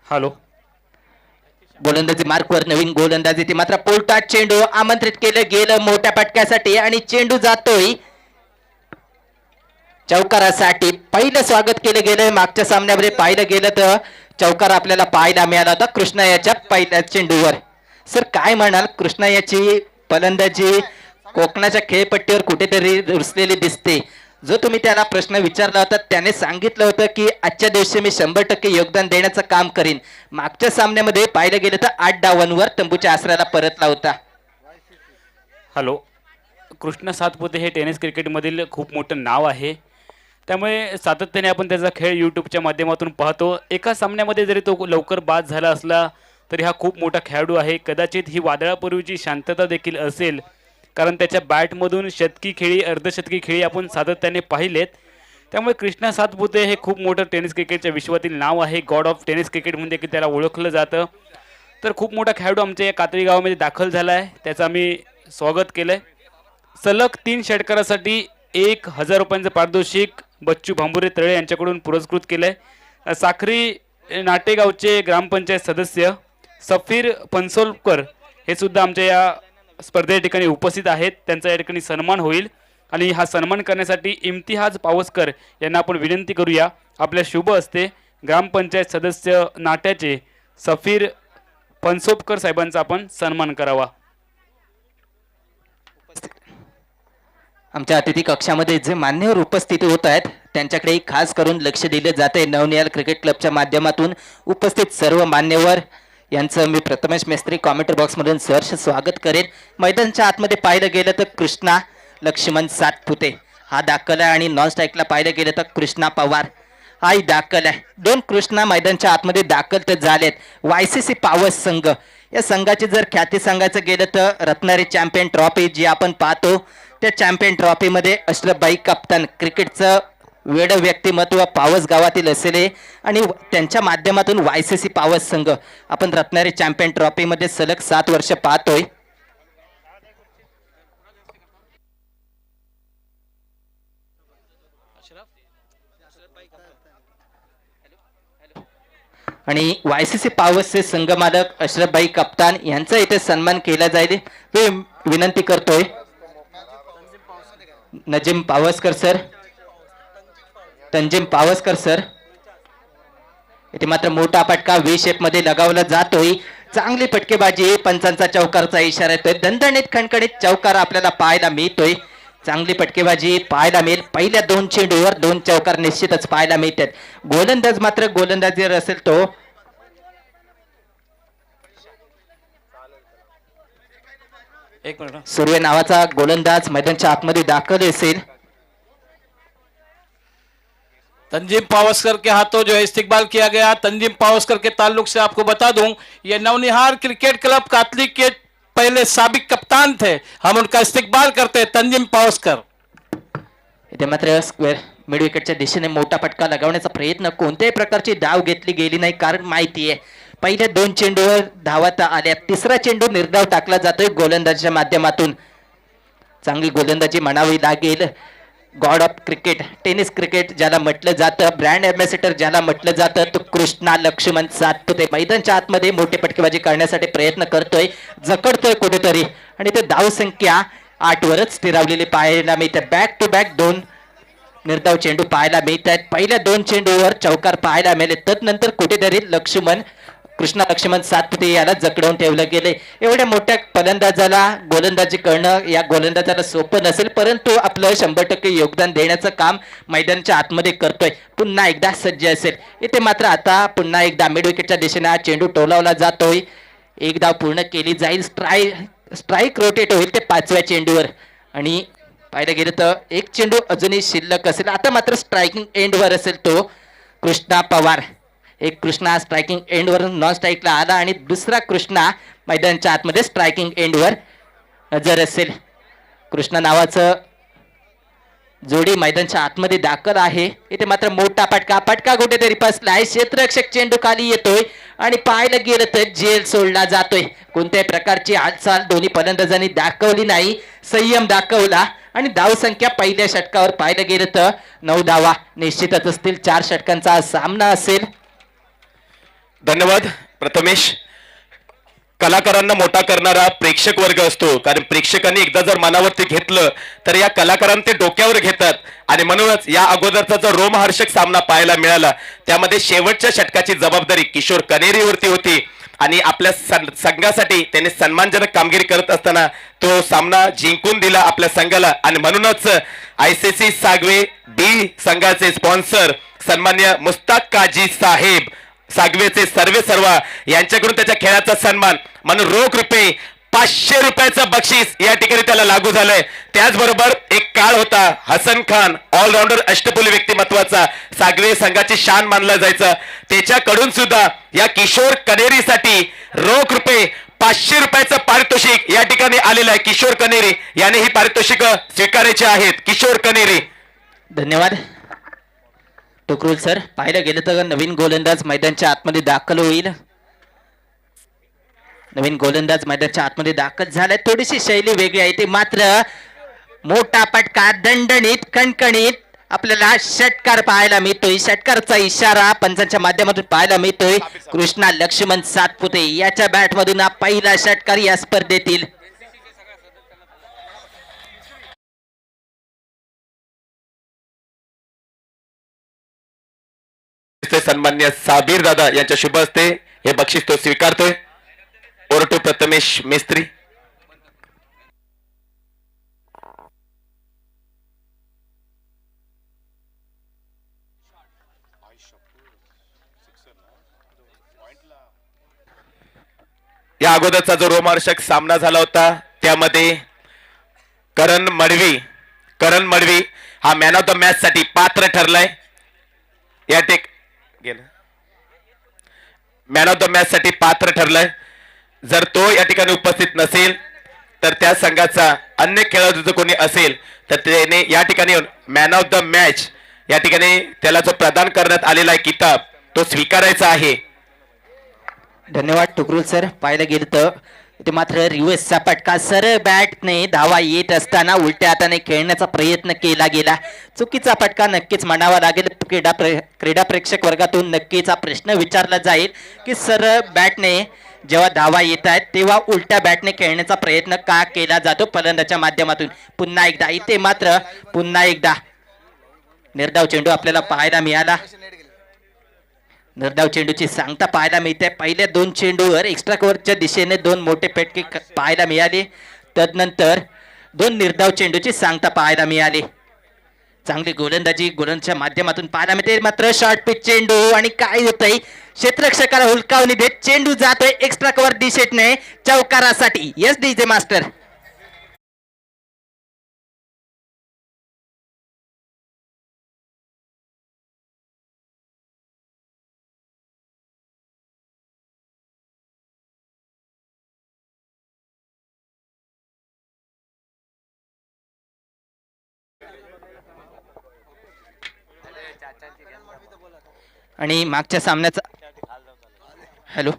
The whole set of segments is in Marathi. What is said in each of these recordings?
हॅलो. गोलंदाजी मार्कवर नवीन गोलंदाजी ती मात्र पोलटात चेंडू आमंत्रित केलं गेलं मोठ्या पटक्यासाठी आणि चेंडू जातोय चौकारासाठी. पहिलं स्वागत केलं गेलं मागच्या सामन्यामध्ये पाहिलं गेलं तर चौकार आपल्याला पाहायला मिळाला होता कृष्णा याच्या पहिल्या चेंडूवर. सर काय म्हणाल, कृष्णा याची फलंदाजी कोकणाच्या खेळपट्टीवर कुठेतरी रुसलेली दिसते. जो तुम्ही त्याला प्रश्न विचारला होता त्याने सांगितलं होतं की आजच्या दिवशी मी 100% योगदान देण्याचं काम करीन. मागच्या सामन्यामध्ये पाहिलं गेलं तर 8 डावांवर तंबूच्या आसऱ्याला परतला होता. हॅलो. कृष्णा सातपुते हे टेनिस क्रिकेटमधील खूप मोठं नाव आहे, त्यामुळे सातत्याने आपण त्याचा खेळ यूट्यूबच्या माध्यमातून पाहतो. एका सामन्यामध्ये जरी तो लवकर बाद झाला असला तरी हा खूप मोठा खेळाडू आहे. कदाचित ही वादळापूर्वीची शांतता देखील असेल, कारण त्याच्या बॅटमधून शतकी खेळी अर्धशतकी खेळी आपण सातत्याने पाहिलेत. त्यामुळे कृष्णा सातपुते हे खूप मोठं टेनिस क्रिकेटच्या विश्वातील नाव आहे. गॉड ऑफ टेनिस क्रिकेट म्हणजे की त्याला ओळखलं जातं. तर खूप मोठा खेळाडू आमच्या या कातळी गावामध्ये दाखल झाला आहे, त्याचं आम्ही स्वागत केलं आहे. सलग 3 षटकारासाठी 1000 रुपयांचं पारितोषिक बच्चू भांबुरे तळे यांच्याकडून पुरस्कृत केलं आहे. साखरी नाटेगावचे ग्रामपंचायत सदस्य सफीर पनसोलकर हे सुद्धा आमच्या या स्पर्धे ठिकाणी उपस्थित आहेत. त्यांचा या ठिकाणी सन्मान होईल आणि हा सन्मान करण्यासाठी इम्तिहाज पावसकर यांना आपण विनंती करूया, आपल्या शुभ हस्ते ग्रामपंचायत सदस्य नाट्याचे सफीर पनसोलकर साहेबांचा आपण सन्मान करावा. आमच्या अतिथी कक्षामध्ये जे मान्यवर उपस्थित होत आहेत त्यांच्याकडे खास करून लक्ष दिले जाते. नवनिहाल क्रिकेट क्लबच्या माध्यमातून उपस्थित सर्व मान्यवर यांचं मी प्रथमेश मेस्त्री कॉमेंट्री बॉक्समधून सहर्ष स्वागत करेन. मैदानाच्या आतमध्ये पाहिलं गेलं तर कृष्णा लक्ष्मण सातपुते हा दाखल आहे आणि नॉन स्ट्राईकला पाहिलं गेलं तर कृष्णा पवार हाही दाखल आहे. 2 कृष्णा मैदानाच्या आतमध्ये दाखल तर झालेत. YCC पावस संघ या संघाची जर ख्याती सांगायचं गेलं तर रत्नागिरी चॅम्पियन ट्रॉफी जी आपण पाहतो त्या चॅम्पियन ट्रॉफीमध्ये अशरफबाई कप्तान क्रिकेटचं वेड व्यक्तिमत्व पावस गावातील असलेले आणि त्यांच्या माध्यमातून YCC पावस संघ आपण रत्नागिरी चॅम्पियन ट्रॉफीमध्ये सलग 7 वर्ष पाहतोय. आणि YCC पावसचे संघमालक अशरफबाई कप्तान यांचा इथे सन्मान केला जाईल हे विनंती करतोय. नजीम पावसकर सर, तंजीम पावसकर सर. इथे मात्र मोठा फटका व्ही शेप मध्ये लगावला जातोय. चांगली फटकेबाजी, पंचांचा चौकारचा इशारा येतोय. दणदणीत खणखणीत चौकार आपल्याला पाहायला मिळतोय. चांगली फटकेबाजी पाहायला मिळेल. पहिल्या 2 चेंडूवर 2 चौकार निश्चितच पाहायला मिळतात. गोलंदाज मात्र गोलंदाजी जर असेल तो एक मिनिट. सुर्वे नावाचा गोलंदाज मैदानाच्या आतमध्ये दाखल असेल. तंजीम पावस्कर के हाथों जो है इस्तिकबाल किया गया. तंजीम पावस्कर के ताल्लुक से आपको बता दूं, ये नवनिहाल क्रिकेट क्लब कातली के पहले साबिक कप्तान थे. हम उनका इस्तिकबाल करते हैं. तंजीम पावस्कर. इथे मात्र स्क्वेअर मिड विकेटच्या दिशेने मोठा फटका लगावण्याचा प्रयत्न, कोणत्याही प्रकारची धाव घेतली गेली नाही, कारण माहिती आहे पहिल्या 2 चेंडूवर धावत आल्या. तिसरा चेंडू निर्धाव टाकला जातोय गोलंदाजीच्या माध्यमातून. चांगली गोलंदाजी म्हणावी लागेल. God of cricket tennis cricket ज्याला म्हटलं जातं, ब्रँड एम्बॅसेडर ज्याला म्हटलं जातं, तो कृष्णा लक्ष्मण सातपुते मैदानाच्या आतमध्ये मोठी फटकेबाजी करण्यासाठी प्रयत्न करतोय, जकडतोय कुठेतरी आणि ते धावसंख्या 8 वरच स्थिरावलेली पाहायला मिळते. बॅक टू बॅक 2 निर्धाव चेंडू पाहायला मिळत आहेत. पहिल्या 2 चेंडूवर चौकार पाहायला मिळाले. तदनंतर कुठेतरी कृष्णा लक्ष्मण सातपुते याला जकडवून ठेवलं गेले. एवढ्या मोठ्या फलंदाजाला गोलंदाजी करणं या गोलंदाजाला सोपं नसेल, परंतु आपलं 100% योगदान देण्याचं काम मैदानाच्या आतमध्ये करतोय. पुन्हा एकदा सज्ज असेल. इथे मात्र आता पुन्हा एकदा मिड विकेटच्या दिशेने हा चेंडू टोलावला जातोय. एक धाव पूर्ण केली जाईल. स्ट्राईक रोटेट होईल ते 5व्या चेंडूवर आणि पाहिलं गेलं तर 1 चेंडू अजूनही शिल्लक असेल. आता मात्र स्ट्रायकिंग एंडवर असेल तो कृष्णा पवार. एक कृष्णा स्ट्रायकिंग एंडवर नॉन स्ट्राईकला आला आणि दुसरा कृष्णा मैदानाच्या आतमध्ये स्ट्रायकिंग एंडवर नजर असेल. कृष्णा नावाचं जोडी मैदानाच्या आतमध्ये दाखल आहे. इथे मात्र मोठा फटका कुठेतरी फसलाय. क्षेत्ररक्षक चेंडू खाली येतोय आणि पाहायला गेलं तर जेल सोडला जातोय. कोणत्याही प्रकारची हालचाल दोन्ही फलंदाजांनी दाखवली नाही, संयम दाखवला आणि धाव संख्या पहिल्या षटकावर पाहिलं गेलं तर 9 धावा निश्चितच असतील. 4 षटकांचा हा सामना असेल. धन्यवाद प्रथमेश. कलाकारांना मोठा करणारा प्रेक्षक वर्ग असतो, कारण प्रेक्षकांनी एकदा जर मनावरती घेतलं तर या कलाकारांना ते डोक्यावर घेतात. आणि म्हणूनच या अगोदरचा जो रोमहर्षक सामना पाहायला मिळाला त्यामध्ये शेवटच्या षटकाची जबाबदारी किशोर कनेरीवरती होती आणि आपल्या संघासाठी त्यांनी सन्मानजनक कामगिरी करत असताना तो सामना जिंकून दिला आपल्या संघाला. आणि म्हणूनच ICC सागवे बी संघाचे स्पॉन्सर सन्मान्य मुस्ताक काजी साहेब सागवेचे सर्व यांच्याकडून त्याच्या खेळाचा सन्मान म्हणून रोख रुपये 500 रुपयाचं बक्षीस या ठिकाणी त्याला लागू झालंय. त्याचबरोबर एक काळ होता हसन खान ऑलराऊंडर अष्टपैलू व्यक्तिमत्वाचा सागवे संघाची शान मानला जायचा, त्याच्याकडून सुद्धा या किशोर कनेरीसाठी रोख रुपये 500 रुपयाचं पारितोषिक या ठिकाणी आलेलं आहे. किशोर कनेरी याने ही पारितोषिक स्वीकारायची आहेत. किशोर कनेरी. धन्यवाद टोकरूल सर. पाहिलं गेलं तर नवीन गोलंदाज मैदानाच्या आतमध्ये दाखल होईल. नवीन गोलंदाज मैदानाच्या आतमध्ये दाखल झालाय. थोडीशी शैली वेगळी आहे. ते मात्र मोठा फटका दणदणीत कणकणीत आपल्याला षटकार पाहायला मिळतोय. षटकारचा इशारा पंचांच्या माध्यमातून पाहायला मिळतोय. कृष्णा लक्ष्मण सातपुते याच्या बॅट मधून हा पहिला षटकार या स्पर्धेतील. सन्मान्य साबीर दादा यांच्या शुभ हस्ते हे बक्षीस तो स्वीकारतोय. ओरटू प्रथमेश मिस्त्री. या अगोदरचा जो रोमहर्षक सामना झाला होता त्यामध्ये करण मडवी हा मॅन ऑफ द मॅच साठी पात्र ठरलाय. या मॅन ऑफ द मॅच साठी पात्र ठरलाय. जर तो या ठिकाणी उपस्थित नसेल तर त्या संघाचा अन्य खेळाडू जर कोणी असेल तर त्याने या ठिकाणी मॅन ऑफ द मॅच या ठिकाणी त्याला जो प्रदान करण्यात आलेला आहे किताब तो स्वीकारायचा आहे. धन्यवाद टुकरूल सर. पाहिलं गेलं तर ते मात्र रिव्हर्सचा फटका सरळ बॅटने धावा येत असताना उलट्या हाताने खेळण्याचा प्रयत्न केला गेला. चुकीचा फटका नक्कीच म्हणावा लागेल. क्रीडा प्रेक्षक वर्गातून नक्कीच हा प्रश्न विचारला जाईल की सरळ बॅटने जेव्हा धावा येत आहेत तेव्हा उलट्या बॅटने खेळण्याचा प्रयत्न का केला जातो फलंदाच्या माध्यमातून. पुन्हा एकदा इथे मात्र पुन्हा एकदा निर्धाव चेंडू आपल्याला पाहायला मिळाला. निर्धाव चेंडूची सांगता पाहायला मिळते. पहिल्या 2 चेंडूवर एक्स्ट्रा कव्हरच्या दिशेने 2 मोठे फटके पाहायला मिळाले. तदनंतर 2 निर्धाव चेंडूची सांगता पाहायला मिळाली. चांगली गोलंदाजी गोलंदाजच्या माध्यमातून पाहायला मिळते. मात्र शॉर्ट पिच चेंडू आणि काय होतंय क्षेत्ररक्षकाला हुलकावणी देत चेंडू जातोय एक्स्ट्रा कव्हर दिशेने चौकारासाठी. Yes DJ master. आणि मागच्या सामन्याचा हॅलो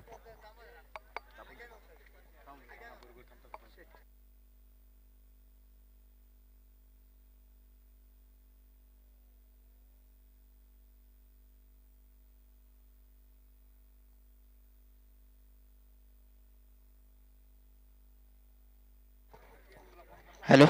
हॅलो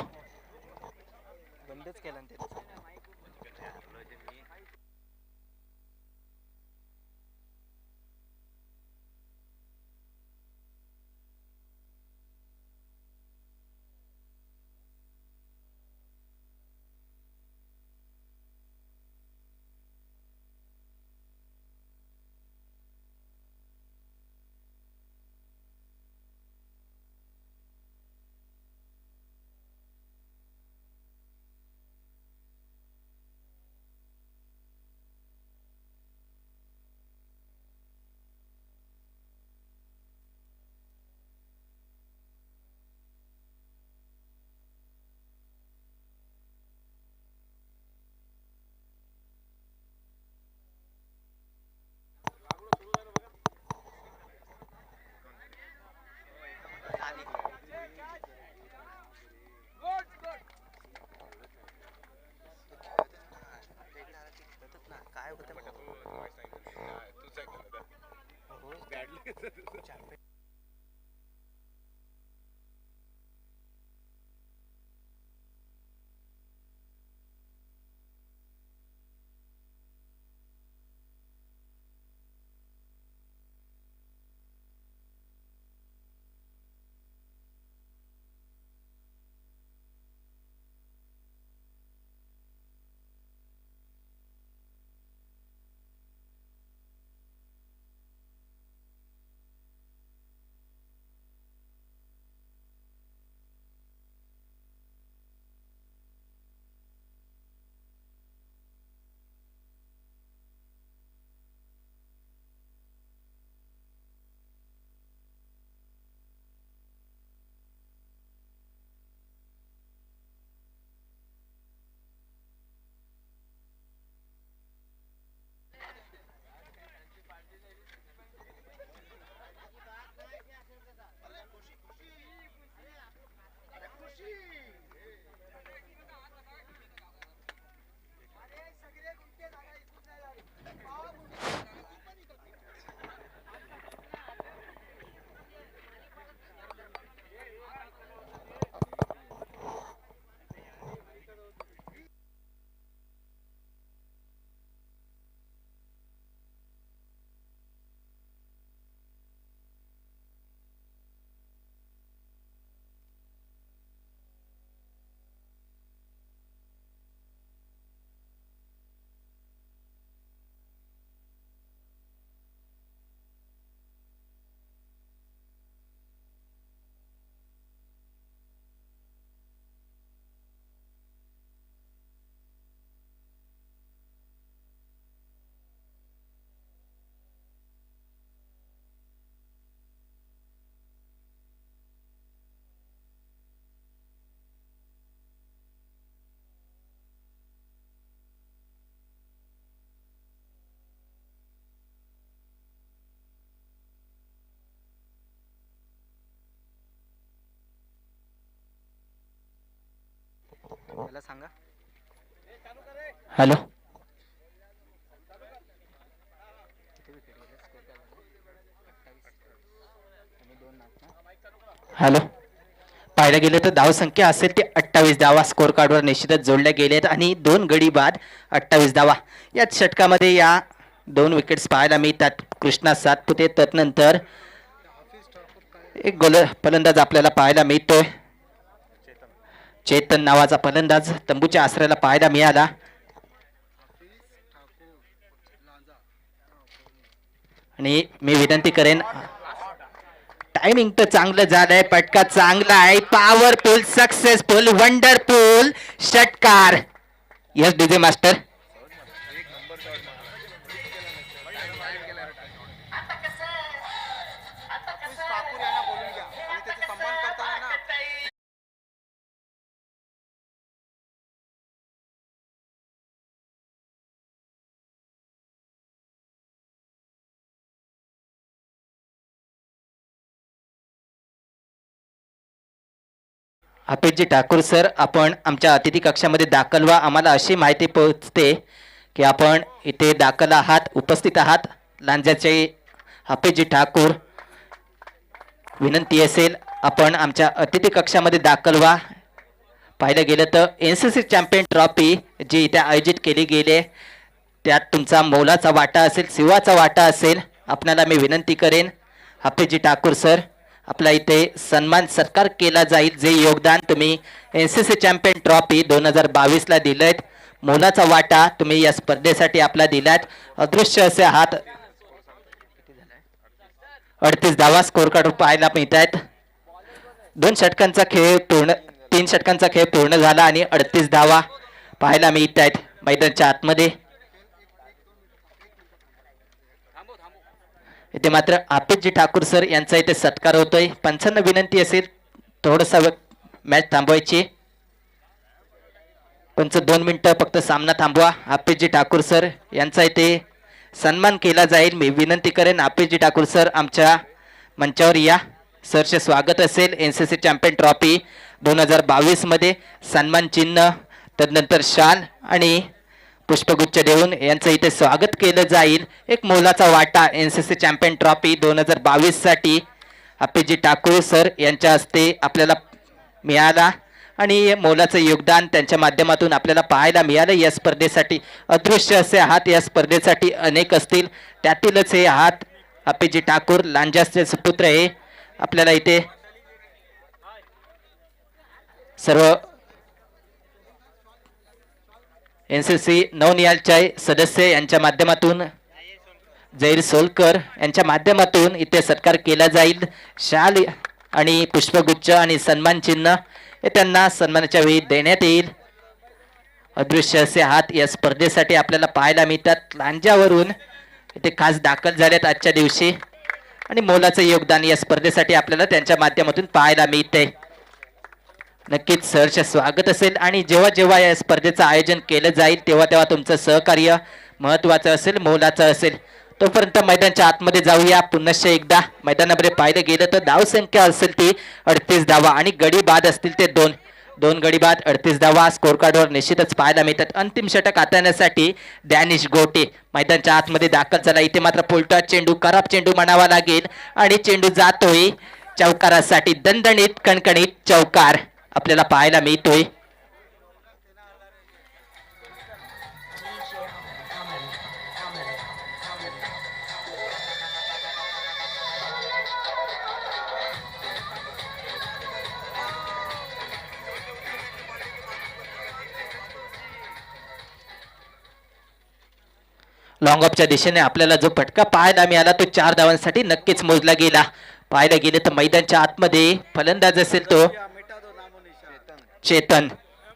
हॅलो हॅलो पाहायला गेलं तर धावसंख्या असेल ते 28 धावा स्कोर कार्डवर निश्चितच जोडल्या गेलेत आणि 2 गडी बाद 28 धावा. या षटकामध्ये या 2 विकेट्स पाहायला मिळतात. कृष्णा सातपुते तदनंतर एक फलंदाज आपल्याला पाहायला मिळतोय. चेतन नावाचा फलंदाज तंबूच्या आसऱ्याला पाहायला मिळाला. आणि मी विनंती करेन टायमिंग तर चांगलं झालंय. पटका चांगला आहे. पॉवरफुल सक्सेसफुल वंडरफुल षटकार. Yes DJ master. अपेशजी ठाकूर सर, आपण आमच्या अतिथी कक्षामध्ये दाखल व्हा. आम्हाला अशी माहिती पोहोचते की आपण इथे दाखल आहात, उपस्थित आहात. लांजाचे अपेशजी ठाकूर, विनंती असेल आपण आमच्या अतिथी कक्षामध्ये दाखल व्हा. पाहिलं गेलं तर NCC चॅम्पियन ट्रॉफी जी इथे आयोजित केली गेली त्यात तुमचा मोलाचा वाटा असेल, सिंहाचा वाटा असेल. आपल्याला मी विनंती करेन अपेशजी ठाकूर सर, आपला इथे सन्मान सत्कार केला जाईल. जे योगदान तुम्ही NCC चॅम्पियन ट्रॉफी 2022ला दिलंय, मोलाचा वाटा तुम्ही या स्पर्धेसाठी आपला दिलात. अदृश्य असे आहात. 38 धावा स्कोर कार्ड पाहायला मिळत आहेत. 3 षटकांचा खेळ पूर्ण झाला आणि 38 धावा पाहायला मिळत आहेत मैदानाच्या आतमध्ये. इथे मात्र अपेशजी ठाकूर सर यांचा इथे सत्कार होतोय. पंचांना विनंती असेल थोडसा मॅच थांबवायची. पंच 2 मिनिटं फक्त सामना थांबवा. अपेशजी ठाकूर सर यांचा इथे सन्मान केला जाईल. मी विनंती करेन अपेशजी ठाकूर सर आमच्या मंचावर या. सरचे स्वागत असेल. NCC चॅम्पियन ट्रॉफी 2022 मध्ये सन्मान चिन्ह, तदनंतर शाल आणि पुष्पगुच्छ देऊन यांचं इथे स्वागत केलं जाईल. एक मोलाचा वाटा NCC चॅम्पियन ट्रॉफी 2022 साठी अप्पेजी ठाकूर सर यांच्या हस्ते आपल्याला मिळाला आणि मोलाचं योगदान त्यांच्या माध्यमातून आपल्याला पाहायला मिळालं. या स्पर्धेसाठी अदृश्य असे हात या स्पर्धेसाठी अनेक असतील, त्यातीलच हे हात अप्पेजी ठाकूर लांजाचे सुपुत्र हे आपल्याला इथे सर्व NCC नवनिहालचे सदस्य यांच्या माध्यमातून जैर सोलकर यांच्या माध्यमातून इथे सत्कार केला जाईल. शाल आणि पुष्पगुच्छ आणि सन्मान चिन्ह हे त्यांना सन्मानाच्या वेळी देण्यात येईल. अदृश्य असे हात या स्पर्धेसाठी आपल्याला पाहायला मिळतात. लांजावरून इथे खास दाखल झालेत आजच्या दिवशी आणि मोलाचं योगदान या स्पर्धेसाठी आपल्याला त्यांच्या माध्यमातून पाहायला मिळते. नक्कीच सहर्ष स्वागत असेल आणि जेव्हा जेव्हा या स्पर्धेचं आयोजन केलं जाईल तेव्हा तेव्हा तुमचं सहकार्य महत्त्वाचं असेल, मोलाचं असेल. तोपर्यंत मैदानाच्या आतमध्ये जाऊया. पुनश्च एकदा मैदानामध्ये पाहिलं गेलं तर धावसंख्या असेल ती 38 धावा आणि गडी बाद असतील ते दोन गडी बाद 38 धावा स्कोर कार्डवर निश्चितच पाहायला मिळतात. अंतिम षटक हाताळण्यासाठी डॅनिश गोटे मैदानाच्या आतमध्ये दाखल झाला. इथे मात्र पोलटा चेंडू, खराब चेंडू म्हणावा लागेल आणि चेंडू जातोय चौकारासाठी. दणदणीत कणकणीत चौकार आपल्याला पाहायला मिळतोय. लॉंग ऑफच्या दिशेने आपल्याला जो फटका पाहायला मिळाला तो 4 धावांसाठी नक्कीच मोजला गेला. पाहायला गेले तर मैदानच्या आतमध्ये फलंदाज असेल तो चेतन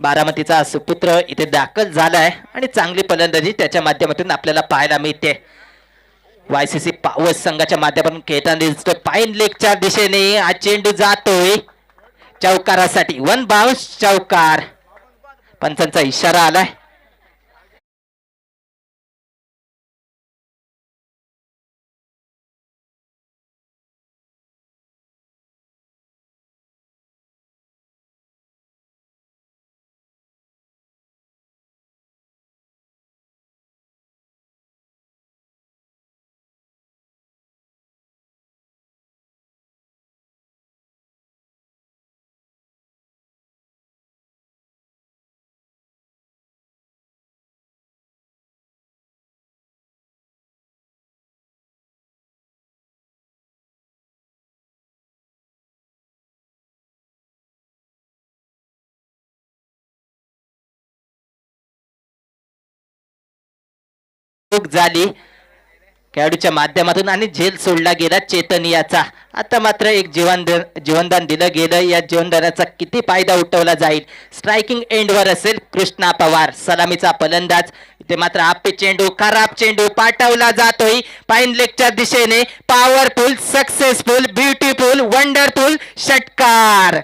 बारामतीचा सुपुत्र इथे दाखल झालाय आणि चांगली फलंदाजी त्याच्या माध्यमातून आपल्याला पाहायला मिळते. YCC पावस संघाच्या माध्यमातून खेळताना दिसतोय. पाईन लेकच्या दिशेने हा चेंडू जातोय चौकारासाठी. 1 बाउन्स चौकार. पंचांचा इशारा आलाय. झाली खेळाडूच्या माध्यमातून आणि झेल सोडला गेला चेतन याचा. आता मात्र एक जीवनदान दिलं गेलं. या जीवनदानाचा किती फायदा उठवला जाईल? स्ट्रायकिंग एंडवर असेल कृष्णा पवार सलामीचा फलंदाज. इथे मात्र आपे चेंडू, खराब चेंडू पाठवला जातोय पाईन लेकच्या दिशेने. पॉवरफुल, सक्सेसफुल, ब्युटिफुल, वंडरफुल षटकार.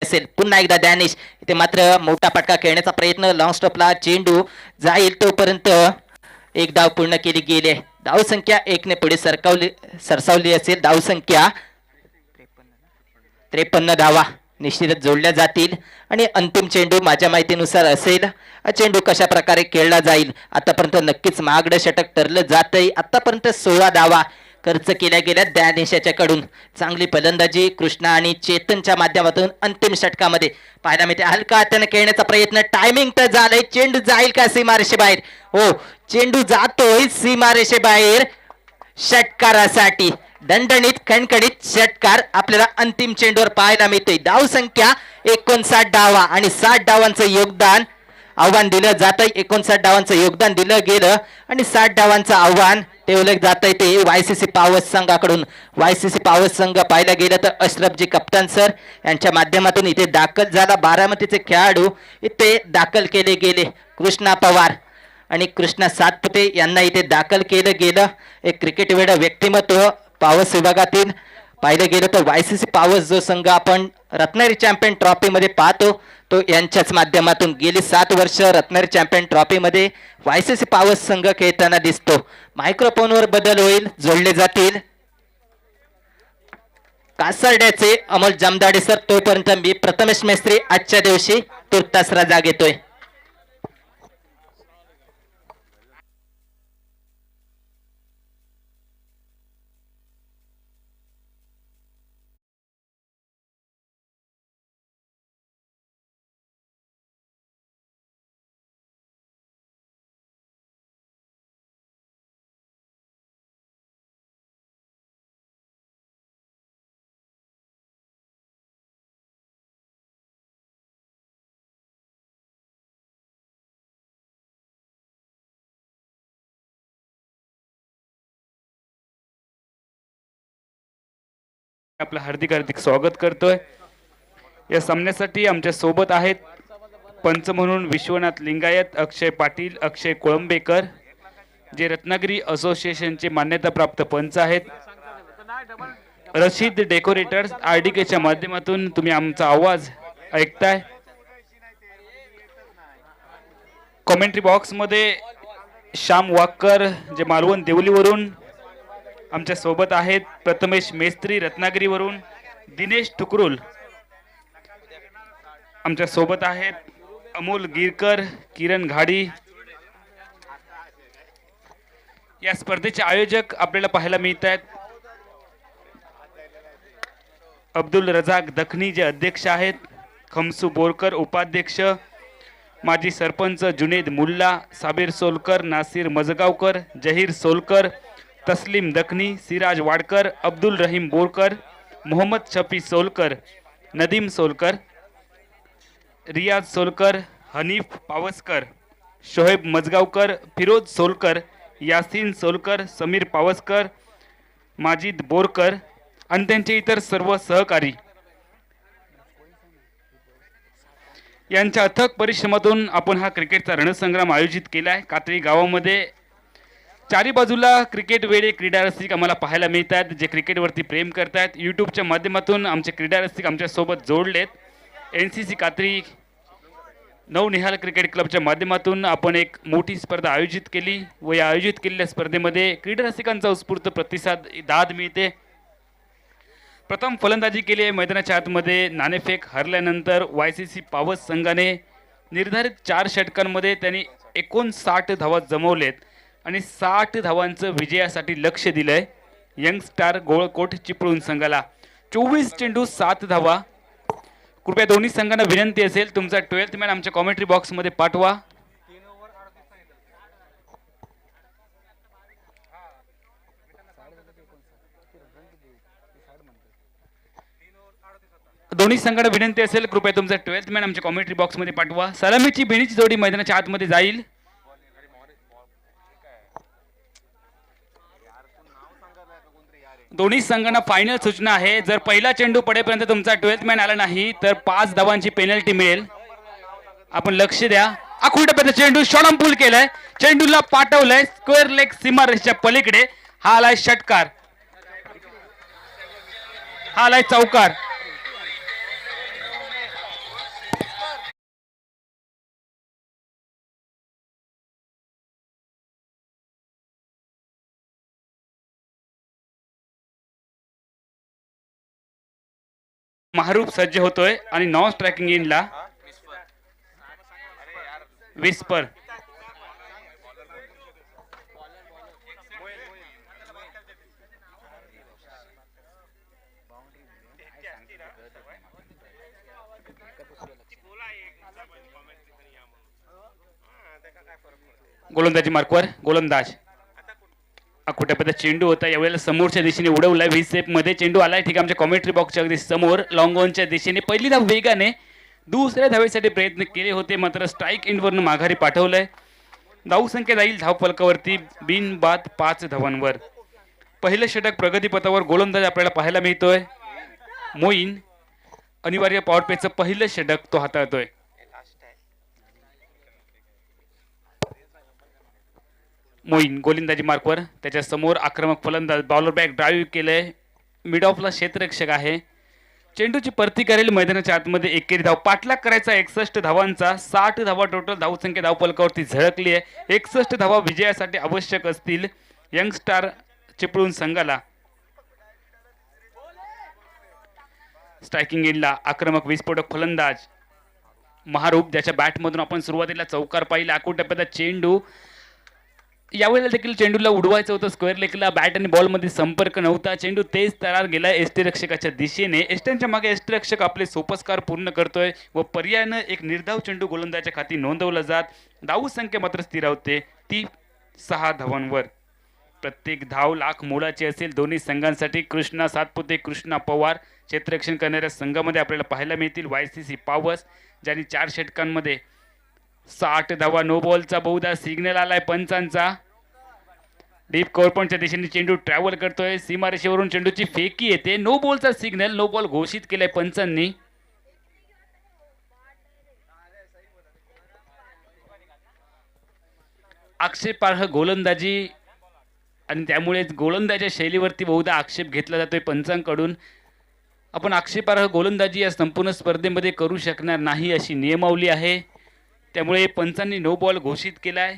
असेल पुन्हा एकदा डॅनिश. इथे मात्र मोठा फटका खेळण्याचा प्रयत्न. लॉंग स्टॉपला चेंडू जाईल तोपर्यंत एक धाव पूर्ण केली गेली. धावसंख्या 1 ने पुढे सरसावली असेल. धावसंख्या 53 धावा निश्चितच जोडल्या जातील आणि अंतिम चेंडू माझ्या माहितीनुसार असेल. चेंडू कशा प्रकारे खेळला जाईल आतापर्यंत नक्कीच महागडं षटक ठरलं जातंय. आतापर्यंत 16 धावा खर्च केल्या गेल्या डॅनिशाच्याकडून. चांगली फलंदाजी कृष्णा आणि चेतनच्या माध्यमातून अंतिम षटकामध्ये पाहायला मिळते. हलका हाताने खेळण्याचा प्रयत्न. टायमिंग तर झालंय. चेंडू जाईल का सीमारेषेबाहेर? हो, चेंडू जातोय सीमारेषेबाहेर षटकारासाठी. दणदणीत खणखणीत षटकार आपल्याला अंतिम चेंडूवर पाहायला मिळते. धावसंख्या 59 धावा आणि 60 धावांचं योगदान आव्हान दिलं जातंय. 59 धावांचं योगदान दिलं गेलं आणि 60 धावांचं आव्हान ठेवलं जात आहे ते YCC पावस संघाकडून. YCC पावस संघ पाहायला गेलं तर अशरफजी कप्तान सर यांच्या माध्यमातून इथे दाखल झाला. बारामतीचे खेळाडू इथे दाखल केले गेले. कृष्णा पवार आणि कृष्णा सातपुते यांना इथे दाखल केलं गेलं. एक क्रिकेट वेडा व्यक्तिमत्व पावस विभागातील पाहिलं गेलं तर YCC पावस जो संघ आपण रत्नागिरी चॅम्पियन ट्रॉफीमध्ये पाहतो तो यांच्याच माध्यमातून गेली 7 वर्ष रत्नागिरी चॅम्पियन ट्रॉफीमध्ये YCC पावस संघ खेळताना दिसतो. मायक्रोफोनवर बदल होईल, जोडले जातील कासारड्याचे अमोल जमदाडे सर. तोपर्यंत मी प्रथमेश मेस्त्री आजच्या दिवशी तुर्तास रजा घेतोय. आपलं हार्दिक हार्दिक स्वागत करतोय. या सामन्यासाठी आमच्या सोबत आहेत पंच म्हणून विश्वनाथ लिंगायत, अक्षय पाटील, अक्षय कोळंबेकर, जे रत्नागिरी असोसिएशनचे मान्यताप्राप्त पंच आहेत. रशीद डेकोरेटर्स RDKच्या माध्यमातून तुम्ही आमचा आवाज ऐकताय. कमेंट्री बॉक्समध्ये श्याम वाक्कर जे मालवण देवलीवरून आमच्या सोबत आहेत. प्रथमेश मेस्त्री रत्नागिरीवरून, दिनेश ठुकरुल आमच्या सोबत आहेत. अमोल गिरकर, किरण घाडी. या स्पर्धेचे आयोजक आपल्याला पाहायला मिळत आहेत. अब्दुल रजाक दखनी जे अध्यक्ष आहेत, खमसू बोरकर उपाध्यक्ष, माजी सरपंच जुनेद मुल्ला, साबीर सोलकर, नासिर मजगावकर, जहीर सोलकर, तस्लीम दखनी, सिराज वाडकर, अब्दुल रहीम बोरकर, मोहम्मद शफी सोलकर, नदीम सोलकर, रियाज सोलकर, हनीफ पावसकर, शोहेब मजगावकर, फिरोज सोलकर, यासीन सोलकर, समीर पावसकर, माजिद बोरकर आणि त्यांचे इतर सर्व सहकारी यांच्या अथक परिश्रमातून आपण हा क्रिकेटचा रणसंग्राम आयोजित केला आहे. कातळी गावामध्ये चारी बाजूला क्रिकेट वेडे क्रीडा रसिक आम्हाला पाहायला मिळतात, जे क्रिकेटवरती प्रेम करतात. यूट्यूबच्या माध्यमातून आमचे क्रीडा रसिक आमच्यासोबत जोडलेत. NCC कातळी नवनिहाल क्रिकेट क्लबच्या माध्यमातून आपण एक मोठी स्पर्धा आयोजित केली व या आयोजित केलेल्या स्पर्धेमध्ये क्रीडा रसिकांचा उत्स्फूर्त प्रतिसाद दाद मिळते. प्रथम फलंदाजी केली आहे मैदानाच्या आतमध्ये. नाणेफेक हरल्यानंतर YCC पावस संघाने निर्धारित 4 षटकांमध्ये त्यांनी 59 धावा जमवलेत आणि 60 धावांचं विजयासाठी लक्ष दिलंय. यंग स्टार गोळकोट चिपळूण संघाला 24 चेंडू 7 धावा. कृपया दोन्ही संघांना विनंती असेल तुमचा 12th मॅन आमच्या कॉमेंट्री बॉक्समध्ये पाठवा. दोन्ही संघांना विनंती असेल कृपया तुमचा 12th मॅन आमच्या कॉमेंट्री बॉक्समध्ये पाठवा. सलामीची भिणीची जोडी मैदानाच्या आतमध्ये जाईल. दोन्ही संघांना फायनल सूचना आहे, जर पहिला चेंडू पडेपर्यंत तुमचा 12th मॅन आला नाही तर 5 धावांची पेनल्टी मिळेल. आपण लक्ष द्या. आखूड टप्प्याचा चेंडू शॉर्ट पूल केलाय, चेंडूला पाठवलंय स्क्वेअर लेग सीमारेषेच्या पलीकडे. हा आलाय षटकार, हा आलाय चौकार. महारूप सज्ज होतोय आणि नॉन स्ट्रायकिंग इनला विस्पर. गोलंदाजी मार्कवर गोलंदाज. अकुट्यापर्यंत चेंडू होता, यावेळेला समोरच्या दिशेने उडवलाय. व्ही सेप मध्ये चेंडू आलाय ठीक आहे आमच्या कॉमेंट्री बॉक्सच्या अगदी समोर. लॉंग ऑनच्या दिशेने पहिली धाव वेगाने, दुसऱ्या धावेसाठी प्रयत्न केले होते मात्र स्ट्राईक एंडवरनं माघारी पाठवलंय. धाव संख्या जाईल धाव फलकावरती बिनबाद 5 धावांवर. पहिलं षटक प्रगतीपथावर गोलंदाज आपल्याला पाहायला मिळतोय. मोईन अनिवार्य पॉवर प्लेचं पहिलं षटक तो हाताळतोय. मोईन गोलंदाजी मार्कवर, त्याच्या समोर आक्रमक फलंदाज बॉलर बॅक ड्राईव्ह केलंय, मिड ऑफला क्षेत्ररक्षक आहे. चेंडूची परती करेल मैदानाच्या आतमध्ये एकेरी धाव, पाठलाग करायचा 61 धावांचा, 60 धावा टोटल धावसंख्या धावफलकावरती झळकली आहे. 61 धावा विजयासाठी आवश्यक असतील यंग स्टार चिपळूण संघाला. स्ट्रायकिंग एंडला आक्रमक विस्फोटक फलंदाज महारूप, ज्याच्या बॅटमधून आपण सुरुवातीला चौकार पाहिला. आखूड टप्प्याचा चेंडू, यावेळेला देखील चेंडूला उडवायचं होतं स्क्वेअर लेगला, बॅट आणि बॉलमध्ये संपर्क नव्हता. चेंडू तेज तरार गेला यष्टीरक्षकाच्या दिशेने. यष्ट्यांच्या मागे यष्टीरक्षक आपले सोपस्कार पूर्ण करतोय व पर्यायानं एक निर्धाव चेंडू गोलंदाजाच्या खाती नोंदवला जात. धाव संख्या मात्र स्थिर होते, ती 6 धावांवर. प्रत्येक धाव लाख मोलाची असेल दोन्ही संघांसाठी. कृष्णा सातपुते, कृष्णा पवार क्षेत्ररक्षण करणाऱ्या संघामध्ये आपल्याला पाहायला मिळतील. YCC पावस, ज्यांनी 4 षटकांमध्ये 60 धावा. नो बॉलचा बहुधा सिग्नल आलाय पंचांचा. डीप कॉर्पॉनच्या दिशेने चेंडू ट्रॅव्हल करतोय, सीमारेषेवरून चेंडूची फेकी येते. नो बॉलचा सिग्नल, नो बॉल घोषित केलाय पंचांनी. आक्षेपार्ह गोलंदाजी आणि त्यामुळेच गोलंदाजीच्या शैलीवरती बहुधा आक्षेप घेतला जातोय पंचांकडून. आपण आक्षेपार्ह गोलंदाजी या संपूर्ण स्पर्धेमध्ये करू शकणार नाही अशी नियमावली आहे, त्यामुळे पंचांनी नो बॉल घोषित केलाय.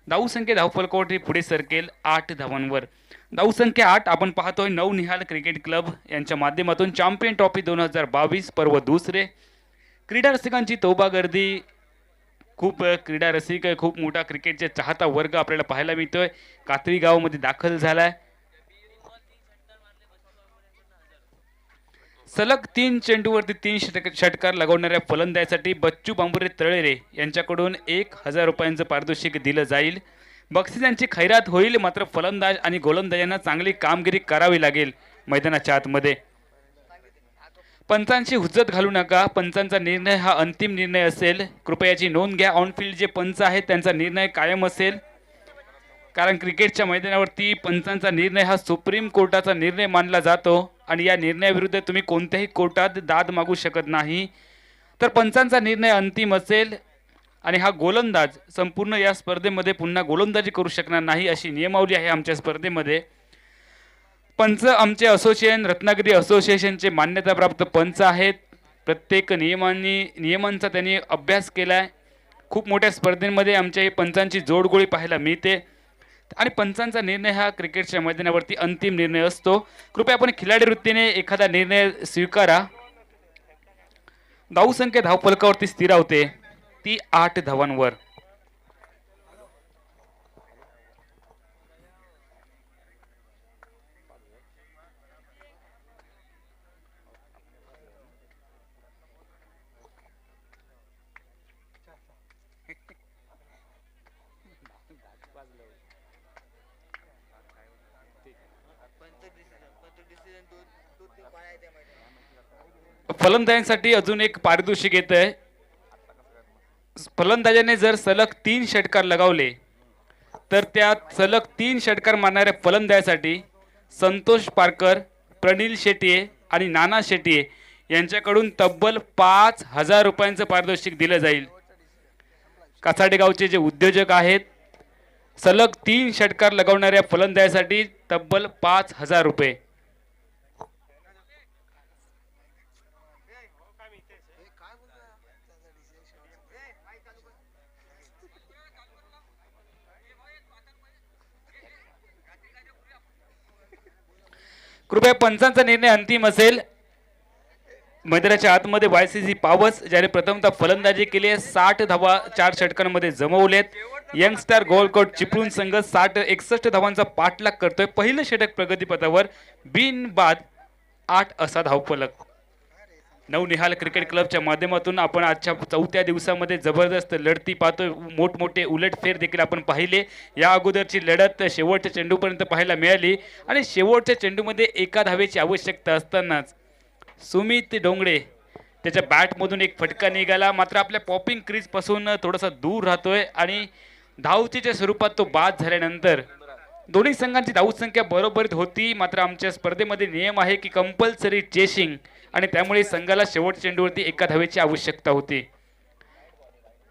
धावसंख्या धावफलकावरती पुढे सरकेल 8 धावांवर. धावसंख्या 8. आपण पाहतोय नवनिहाल क्रिकेट क्लब यांच्या माध्यमातून चॅम्पियन ट्रॉफी 2022 पर्व दुसरे. क्रीडा रसिकांची तोबा गर्दी, खूप क्रीडा रसिक, खूप मोठा क्रिकेटचा चाहता वर्ग आपल्याला पाहायला मिळतोय. कात्री गावामध्ये दाखल झालाय. सलग 3 चेंडूवरती 3 षटकार लगवणाऱ्या फलंदाजासाठी बच्चू बांबुरे तळेरे यांच्याकडून 1000 रुपयांचं पारितोषिक दिलं जाईल. बक्षिसांची खैरात होईल, मात्र फलंदाज आणि गोलंदाजांना चांगली कामगिरी करावी लागेल मैदानाच्या आतमध्ये. पंचांची हुज्जत घालू नका, पंचांचा निर्णय हा अंतिम निर्णय असेल. कृपयाची नोंद घ्या. ऑनफिल्ड जे पंच आहेत त्यांचा निर्णय कायम असेल, कारण क्रिकेटच्या मैदानावरती पंचांचा निर्णय हा सुप्रीम कोर्टाचा निर्णय मानला जातो आणि या निर्णयाविरुद्ध तुम्ही कोणत्याही कोर्टात दाद मागू शकत नाही. तर पंचांचा निर्णय अंतिम असेल आणि हा गोलंदाज संपूर्ण या स्पर्धेमध्ये पुन्हा गोलंदाजी करू शकणार नाही अशी नियमावली आहे आमच्या स्पर्धेमध्ये. पंच आमचे असोसिएशन, रत्नागिरी असोसिएशनचे मान्यताप्राप्त पंच आहेत. प्रत्येक नियमांचा त्यांनी अभ्यास केला आहे. खूप मोठ्या स्पर्धेमध्ये आमच्या हे पंचांची जोडगोळी पाहायला मिळते आणि पंचांचा निर्णय हा क्रिकेटच्या मैदानावरती अंतिम निर्णय असतो. कृपया आपण खिलाडी वृत्तीने एखादा निर्णय स्वीकारा. धावसंख्या धावफलकावरती स्थिरावते, ती 8 धावांवर. फलंदाजांसाठी अजून एक पारितोषिक येत आहे. फलंदाजाने जर सलग 3 षटकार लगावले तर त्या सलग 3 षटकार मारणाऱ्या फलंदाजासाठी संतोष पारकर, प्रनिल शेट्ये आणि नाना शेट्ये यांच्याकडून तब्बल 5000 रुपयांचं पारितोषिक दिलं जाईल. कासाडे गावचे जे उद्योजक आहेत, सलग 3 षटकार लगावणाऱ्या फलंदाजासाठी तब्बल 5000 रुपये. कृपया पंचांचा निर्णय अंतिम असेल. मैदानाच्या आतमध्ये YCC पावस, ज्याने प्रथमतः फलंदाजी केली आहे, 60 धावा 4 षटकांमध्ये जमवलेत. यंगस्टार गोलकोट चिपळूण संघ 61 धावांचा पाठलाग करतोय. पहिलं षटक प्रगतीपथावर, बिनबाद 8 असा धावफलक. नवनिहाल क्रिकेट क्लबच्या माध्यमातून आपण आजच्या 4थ्या दिवसामध्ये जबरदस्त लढती पाहतोय. मोठमोठे उलटफेर देखील आपण पाहिले. या अगोदरची लढत शेवटच्या चेंडूपर्यंत पाहायला मिळाली आणि शेवटच्या चेंडूमध्ये एका धावेची आवश्यकता असतानाच सुमित डोंगरे त्याच्या बॅटमधून एक फटका निघाला, मात्र आपल्या पॉपिंग क्रीजपासून थोडासा दूर राहतोय आणि धावचीच्या स्वरूपात तो बाद झाल्यानंतर दोन्ही संघांची धावसंख्या बरोबरीत होती. मात्र आमच्या स्पर्धेमध्ये नियम आहे की कंपल्सरी चेसिंग आणि त्यामुळे संघाला शेवट चेंडूवरती एका धावेची आवश्यकता होती.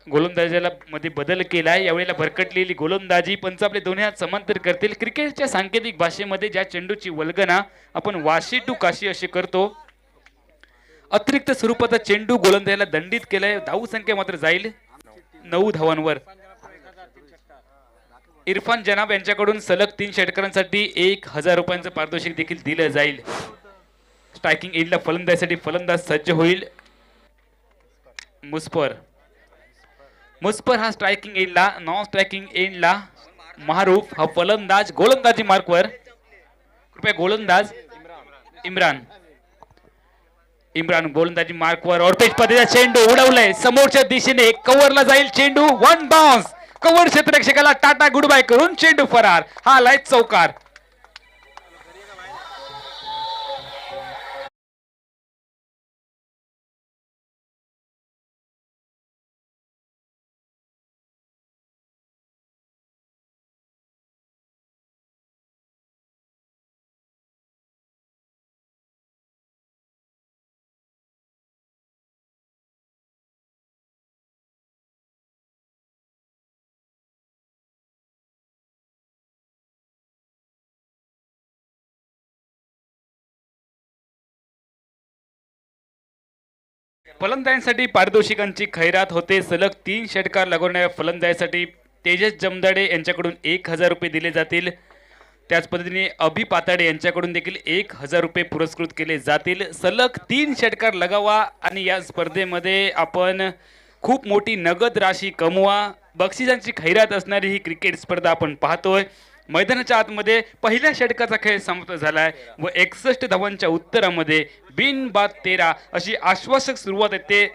गोलंदाजाला मध्ये बदल केलाय. यावेळेला भरकटलेली गोलंदाजी. पंच आपले दोन्ही हात समांतर करतील. क्रिकेटच्या सांकेतिक भाषेमध्ये ज्या चेंडूची वल्गना आपण वाशी टू काशी अशी करतो, अतिरिक्त स्वरूपाचा चेंडू गोलंदाजाला दंडित केलाय. धाव संख्या मात्र जाईल 9 धावांवर. इरफान जनाब यांच्याकडून सलग 3 षटकारांसाठी 1000 रुपयांचं पारितोषिक देखील दिलं जाईल. स्ट्रायकिंग एंडला फलंदाजीसाठी फलंदाज सज्ज होईल. मुस्पर हा स्ट्रायकिंग एंडला, नॉन स्ट्रायकिंग एंडला महारूफ हा फलंदाज. गोलंदाजी मार्कवर कृपया गोलंदाज इम्रान गोलंदाजी मार्कवर. और पेच पद्धतीचा चेंडू उडवलाय समोरच्या दिशेने. कव्हरला जाईल चेंडू. 1 बाउन्स. कव्हर क्षेत्ररक्षकाला टाटा गुड बाय करून चेंडू फरार. हा आलाय चौकार. फलंदाजांसाठी पारितोषिकांची खैरात होते. सलग 3 षटकार लगवणाऱ्या फलंदाजासाठी तेजस जमदाडे यांच्याकडून 1000 रुपये दिले जातील. त्याच पद्धतीने अभि पाताडे यांच्याकडून देखील 1000 रुपये पुरस्कृत केले जातील. सलग 3 षटकार लगावा आणि या स्पर्धेमध्ये आपण खूप मोठी नगद राशी कमवा. बक्षिसांची खैरात असणारी ही क्रिकेट स्पर्धा आपण पाहतोय. मैदानाच्या आतमध्ये पहिल्या षटकाचा खेळ समाप्त झालाय व 61 धावांच्या उत्तरामध्ये बिन बाद 13 अशी आश्वासक सुरुवात येते.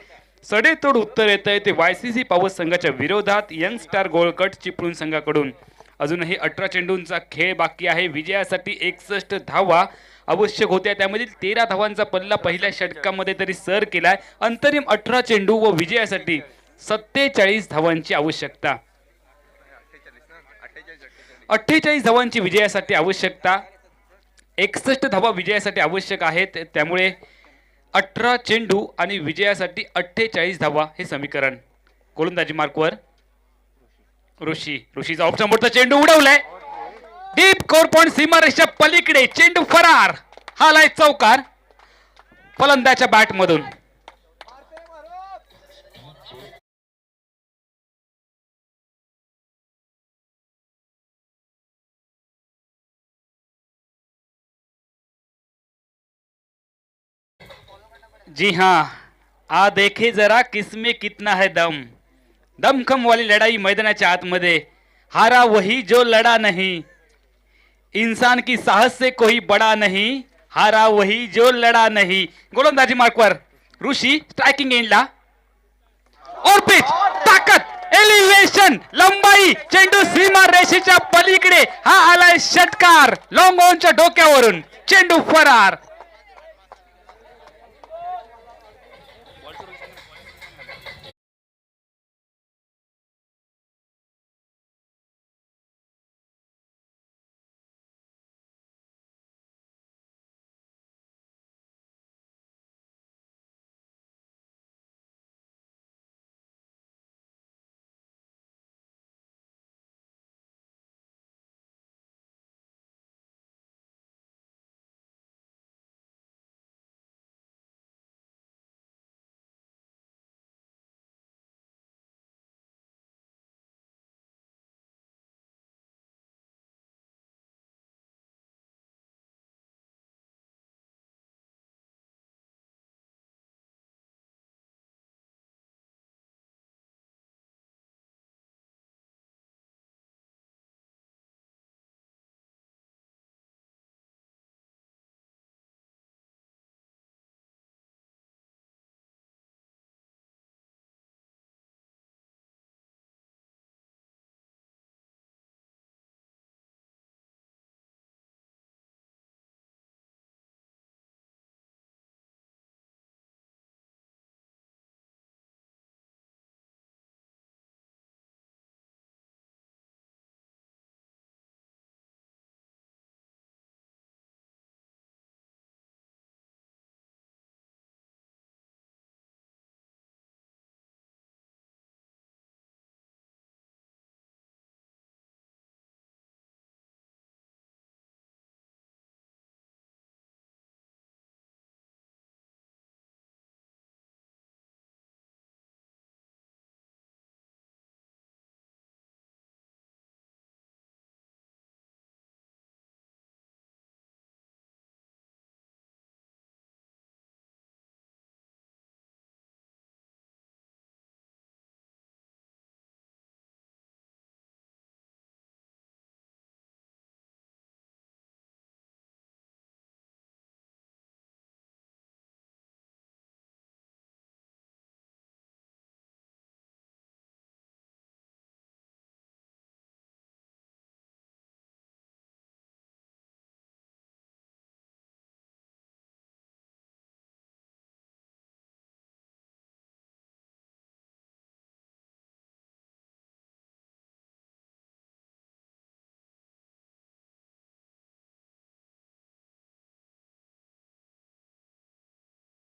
सडेतोड उत्तर येत आहे ते YCC पावस संघाच्या विरोधात यंग स्टार गोलकट चिपळूण संघाकडून. अजूनही 18 चेंडूंचा खेळ बाकी आहे. विजयासाठी 61 धावा आवश्यक होत्या. त्यामधील 13 धावांचा पल्ला पहिल्या षटकामध्ये तरी सर केलाय. अंतरिम 18 चेंडू व विजयासाठी 47 धावांची आवश्यकता. 48 धावांची विजयासाठी आवश्यकता. 61 धावा विजयासाठी आवश्यक आहेत. त्यामुळे 18 चेंडू आणि विजयासाठी 48 धावा हे समीकरण. गोलंदाजी मार्कवर ऋषीचा ऑप्शन मोठा चेंडू उडवलाय. डीप कोर पॉइंट सीमारेषेच्या पलीकडे चेंडू फरार. हा लाय चौकार फलंदाच्या बॅट मधून. जी हाँ, आ देखे जरा किसमें कितना है दम. दमखम वाली लढाई मैदानाच्या आतमध्ये. हारा वही जो लड़ा नहीं. इंसान की साहस से कोई बड़ा नहीं. हारा वही जो लड़ा नहीं. गोलंदाजी मार्कवर ऋषी स्ट्रायकिंग एंडला. और पिच ताकद एलिव्हेशन लंबाई. चेंडू सीमा रेषेच्या पलीकडे. हा आलाय षटकार लॉंग ऑनच्या डोक्यावरून. चेंडू फरार.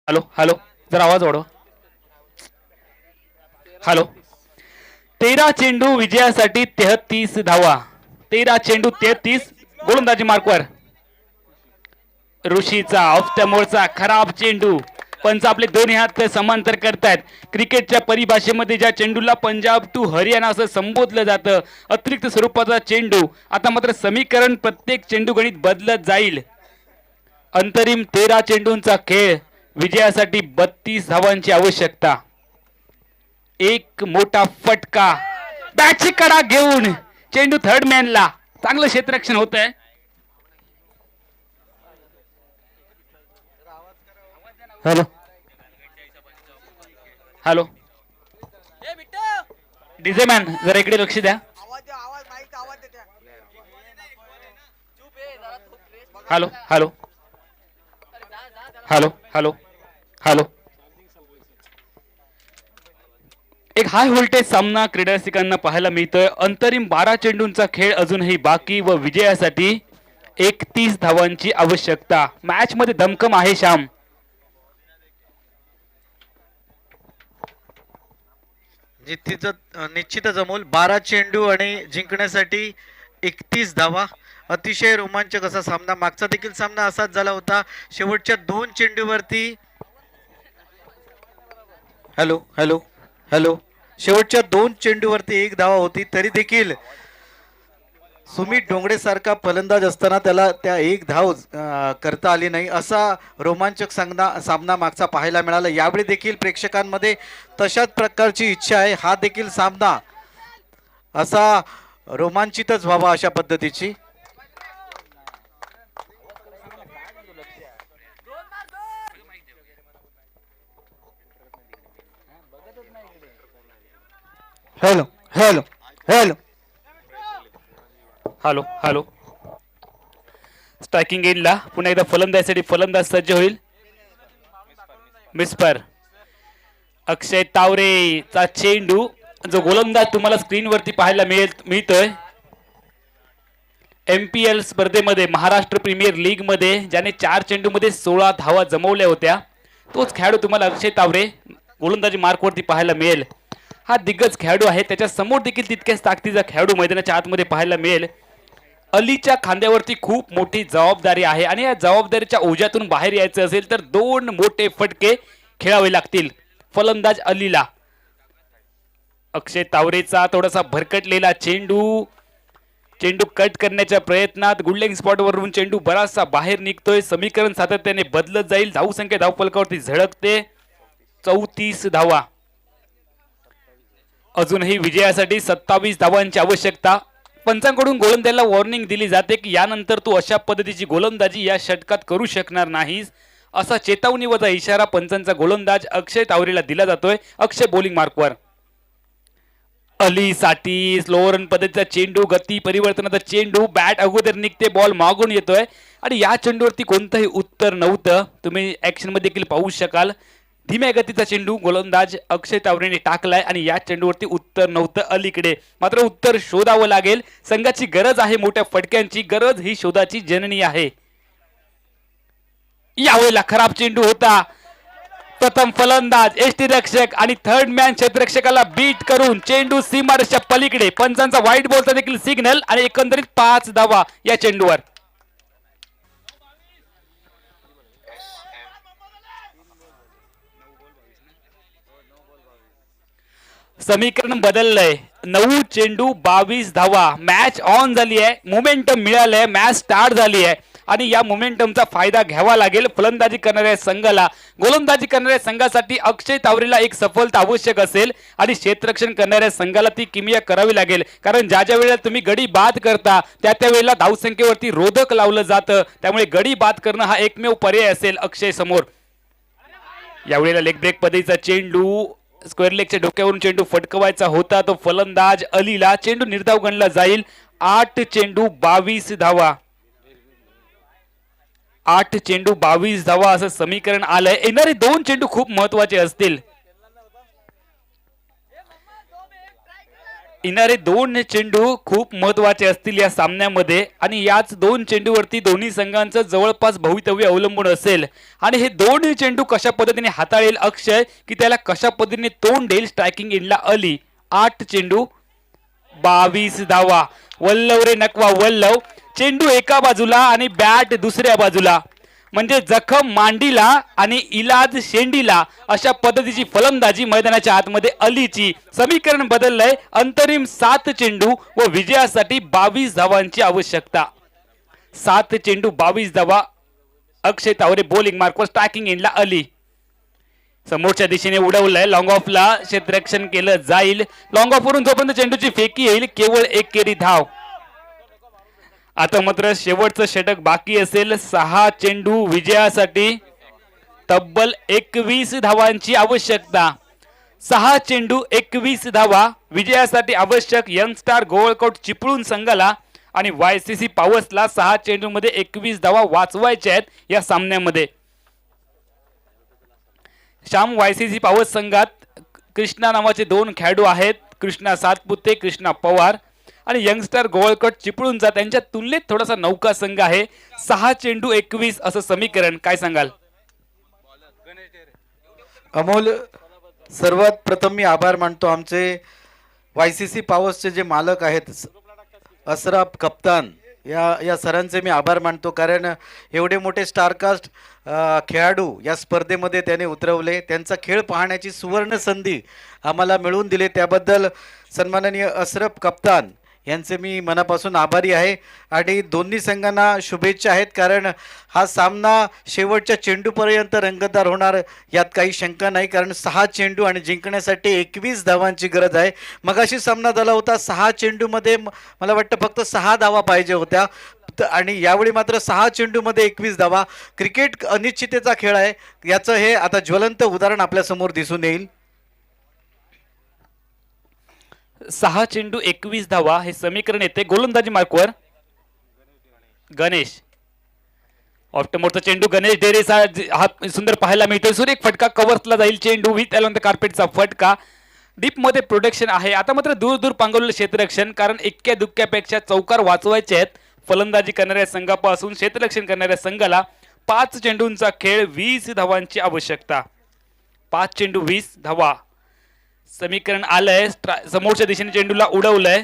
हॅलो हॅलो, जरा आवाज वाढव. हॅलो. 13 चेंडू विजयासाठी 33 धावा. 13 चेंडू 33, गोलंदाजी मार्कवर. ऋषीचा ऑफ द मोडचा खराब चेंडू. पंच आपले दोन्ही हात समांतर करतायत. क्रिकेटच्या परिभाषेमध्ये ज्या चेंडूला पंजाब टू हरियाणा असं संबोधलं जातं, अतिरिक्त स्वरूपाचा चेंडू. आता मात्र समीकरण प्रत्येक चेंडू गणित बदलत जाईल. अंतरिम 13 चेंडूंचा खेळ, विजयासाठी 32 धावांची आवश्यकता. एक मोठा फटका, बॅटची कडा घेऊन चेंडू थर्ड मॅनला. चांगलं क्षेत्ररक्षण होत आहे. हॅलो हॅलो, डीजे मॅन जरा इकडे लक्ष द्या. Hello hello hello hello hello. एक हाय व्होल्टेज सामना क्रीडा रसिकांना पाहायला मिळतोय. अंतरिम 12 चेंडूंचा खेळ अजूनही बाकी व विजयासाठी 31 धावांची आवश्यकता. मॅच मध्ये दमखम आहे श्याम. निश्चितच अमोल. 12 चेंडू आणि जिंकण्यासाठी 31 धावा. अतिशय रोमांचक असा सामना. मागचा देखील सामना असाच झाला होता. शेवटच्या 2 चेंडूवरती हॅलो हॅलो हॅलो, शेवटच्या 2 चेंडूवरती 1 धावा होती, तरी देखील सुमित डोंगरे सारखा फलंदाज असताना त्याला त्या 1 धाव करता आली नाही. असा रोमांचक सामना मागचा पाहायला मिळाला. यावेळी देखील प्रेक्षकांमध्ये तशाच प्रकारची इच्छा आहे. हा देखील सामना असा रोमांचितच व्हावा अशा पद्धतीची. Hello hello hello hello hello. Striking एंडला पुन्हा एकदा फलंदाजीसाठी फलंदाज सज्ज होईल. मिस्पर अक्षय तावरेचा चेंडू, जो गोलंदाज तुम्हाला स्क्रीनवरती पाहायला मिळतोय. MPL स्पर्धेमध्ये, महाराष्ट्र प्रीमियर लीग मध्ये ज्याने 4 चेंडूमध्ये 16 धावा जमवल्या होत्या, तोच खेळाडू तुम्हाला अक्षय तावरे गोलंदाजी मार्कवरती पाहायला मिळेल. हा दिग्गज खेळाडू आहे. त्याच्या समोर देखील तितक्याच ताकदीचा खेळाडू मैदानाच्या आतमध्ये पाहायला मिळेल. अलीच्या खांद्यावरती खूप मोठी जबाबदारी आहे आणि या जबाबदारीच्या ओझ्यातून बाहेर यायचं असेल तर 2 मोठे फटके खेळावे लागतील फलंदाज अलीला. अक्षय तावरेचा थोडासा भरकटलेला चेंडू कट करण्याच्या प्रयत्नात गुडलेग स्पॉट वरून चेंडू बराचसा बाहेर निघतोय. समीकरण सातत्याने बदलत जाईल. धावसंख्या धावफलकावरती झळकते. 34 धावा. अजूनही विजयासाठी 27 धावांची आवश्यकता. पंचांकडून गोलंदाजाला वॉर्निंग दिली जाते की यानंतर तू अशा पद्धतीची गोलंदाजी या षटकात करू शकणार नाहीस, असा चेतावणीवजा इशारा पंचांचा गोलंदाज अक्षय तावरेला दिला जातोय. अक्षय बॉलिंग मार्कवर. अलीसाठी स्लो रन पद्धतीचा चेंडू, गती परिवर्तनाचा चेंडू, बॅट अगोदर निघते, बॉल मागून येतोय आणि या चेंडूवरती कोणतंही उत्तर नव्हतं. तुम्ही ऍक्शन मध्ये देखील पाहू शकाल. धीम्या गतीचा चेंडू गोलंदाज अक्षय तावरेने टाकलाय आणि या चेंडूवरती उत्तर नव्हतं अलीकडे. मात्र उत्तर शोधावं लागेल. संघाची गरज आहे मोठ्या फटक्यांची. गरज ही शोधाची जननी आहे. यावेळेला खराब चेंडू होता. प्रथम फलंदाज यष्टीरक्षक आणि थर्ड मॅन क्षेत्ररक्षकाला बीट करून चेंडू सीमारेषेच्या पलीकडे. पंचांचा व्हाईट बॉलचा देखील सिग्नल आणि एकंदरीत 5 धावा या चेंडूवर. समीकरण बदललंय. 9 चेंडू 22 धावा. मॅच ऑन झाली आहे. मोमेंटम मिळालंय. मॅच स्टार्ट झाली आहे आणि या मोमेंटमचा फायदा घ्यावा लागेल फलंदाजी करणाऱ्या संघाला. गोलंदाजी करणाऱ्या संघासाठी अक्षय तावरेला एक सफलता आवश्यक असेल आणि क्षेत्ररक्षण करणाऱ्या संघाला ती किमया करावी लागेल. कारण ज्या ज्या वेळेला तुम्ही गडी बाद करता त्या वेळेला धावसंख्येवरती रोधक लावलं जातं. त्यामुळे गडी बाद करणं हा एकमेव पर्याय असेल अक्षय समोर. यावेळेला लेग ब्रेक पद्धतीचा चेंडू, स्क्वेअर लेगच्या डोक्यावरून चेंडू फटकवायचा होता. तो फलंदाज अलीला. चेंडू निर्धाव गणला जाईल. 8 चेंडू 22 धावा. 8 चेंडू 22 धावा असं समीकरण आलंय. येणारे 2 चेंडू खूप महत्वाचे असतील. येणारे 2 चेंडू खूप महत्वाचे असतील या सामन्यामध्ये आणि याच 2 चेंडूवरती दोन्ही संघांचं जवळपास भवितव्य अवलंबून असेल आणि हे 2 चेंडू कशा पद्धतीने हाताळेल अक्षय की त्याला कशा पद्धतीने तोंड देईल स्ट्रायकिंग एंडला अली. 8 चेंडू 22 धावा. वल्लव रे नकवा वल्लव. चेंडू एका बाजूला आणि बॅट दुसऱ्या बाजूला म्हणजे जखम मांडीला आणि इलाज शेंडीला अशा पद्धतीची फलंदाजी मैदानाच्या आतमध्ये अलीची. समीकरण बदललंय. अंतरिम 7 चेंडू व विजयासाठी 22 धावांची आवश्यकता. 7 चेंडू 22 धावा. अक्षय तावरे बॉलिंग मार्कवर स्ट्रायकिंग एंडला अली. समोरच्या दिशेने उडवलंय. लॉंग ऑफला क्षेत्ररक्षण केलं जाईल. लॉंग ऑफवरून जोपर्यंत चेंडूची फेकी येईल केवळ 1 केरी धाव. आता मात्र शेवटचं षटक बाकी असेल. 6 चेंडू विजयासाठी तब्बल 21 धावांची आवश्यकता. 6 चेंडू 21 धावा विजयासाठी आवश्यक. यंगस्टार गोळकोट चिपळूण संघाला आणि YCC पावसला 6 चेंडूमध्ये 21 धावा वाचवायच्या आहेत या सामन्यामध्ये. श्याम YCC पावस संघात कृष्णा नावाचे 2 खेळाडू आहेत. कृष्णा सातपुते, कृष्णा पवार आणि यंगस्टर गोळकट चिपळूणचा त्यांच्या तुलनेत थोडासा नौका संघ आहे. 6 चेंडू 21 असं समीकरण. काय सांगाल अमोल? सर्वात प्रथम मी आभार मानतो आमचे YCC पावसचे जे मालक आहेत असराफ कप्तान या सरांचे मी आभार मानतो, कारण एवढे मोठे स्टारकास्ट खेळाडू या स्पर्धेमध्ये त्याने उतरवले. त्यांचा खेळ पाहण्याची सुवर्ण संधी आम्हाला मिळवून दिली. त्याबद्दल सन्माननीय असरफ कप्तान यांचे मी मनापासून आभारी आहे. आणि दोन्ही संघांना शुभेच्छा आहेत, कारण हा सामना शेवटच्या चेंडूपर्यंत रंगतदार होणार यात काही शंका नाही. कारण 6 चेंडू आणि जिंकण्यासाठी 21 धावांची गरज आहे. मगाशी सामना झाला होता 6 चेंडूमध्ये मला वाटतं फक्त 6 धावा पाहिजे होत्या आणि यावेळी मात्र 6 चेंडूमध्ये 21 धावा. क्रिकेट अनिश्चिततेचा खेळ आहे, याचं हे आता ज्वलंत उदाहरण आपल्यासमोर दिसून येईल. 6 चेंडू 21 धावा हे समीकरण येते. गोलंदाजी मार्कवर गणेश. ऑफ्टमोरचा चेंडू गणेश डेरेचा हा सुंदर पाहायला मिळतोय. सुरेख फटका कव्हर्सला जाईल. चेंडू विथ अलॉंग द कार्पेटचा फटका. डीप मध्ये प्रोटेक्शन आहे. आता मात्र दूर दूर पांगवलेलं क्षेत्ररक्षण, कारण इक्क्या दुक्क्यापेक्षा चौकार वाचवायचे आहेत फलंदाजी करणाऱ्या संघापासून क्षेत्ररक्षण करणाऱ्या संघाला. 5 चेंडूंचा खेळ 20 धावांची आवश्यकता. 5 चेंडू 20 धावा समीकरण आलंय. समोरच्या दिशेने चेंडूला उडवलंय.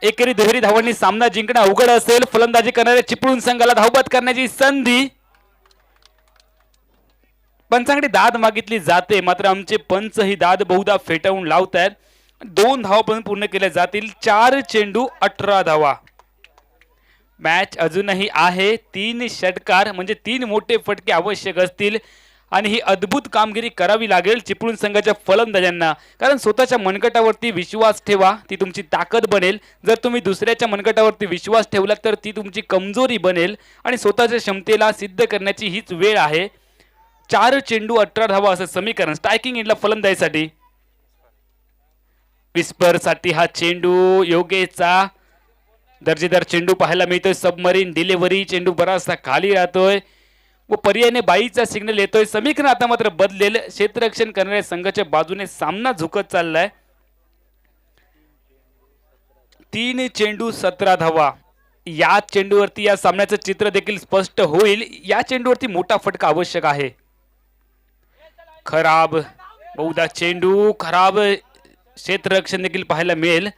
एकेरी दुहेरी धावांनी सामना जिंकणं अवघड असेल. फलंदाजी करणाऱ्या चिपळूण संघाला धावबाद करण्याची संधी. पंचांकडे दाद मागितली जाते, मात्र आमचे पंच ही दाद बहुधा फेटाळून लावतायत. 2 धावापर्यंत पूर्ण केल्या जातील. 4 चेंडू 18 धावा. मॅच अजूनही आहे. 3 षटकार म्हणजे 3 मोठे फटके आवश्यक असतील आणि ही अद्भुत कामगिरी करावी लागेल चिपळूण संघाच्या फलंदाजांना, कारण स्वतःच्या मनगटावरती विश्वास ठेवा, ती तुमची ताकद बनेल. जर तुम्ही दुसऱ्याच्या मनगटावरती विश्वास ठेवला तर ती तुमची कमजोरी बनेल आणि स्वतःच्या क्षमतेला सिद्ध करण्याची हीच वेळ आहे. 4 चेंडू 18 धावा असं समीकरण. स्ट्रायकिंग एंडला फलंदाजीसाठी विस्पर साठी हा चेंडू योगेशचा दर्जेदार चेंडू पाहायला मिळतोय. Submarine delivery. चेंडू बराचसा खाली राहतोय व पर्यायाने बाईचा सिग्नल येतोय. समीकरण आता मात्र बदलेल. क्षेत्ररक्षण करणाऱ्या संघाच्या बाजूने सामना झुकत चाललाय. 3 चेंडू 17 धावा. या चेंडूवरती या सामन्याचं चित्र देखील स्पष्ट होईल. या चेंडूवरती मोठा फटका आवश्यक आहे. खराब बहुधा चेंडू खराब क्षेत्ररक्षण देखील पाहायला मिळेल.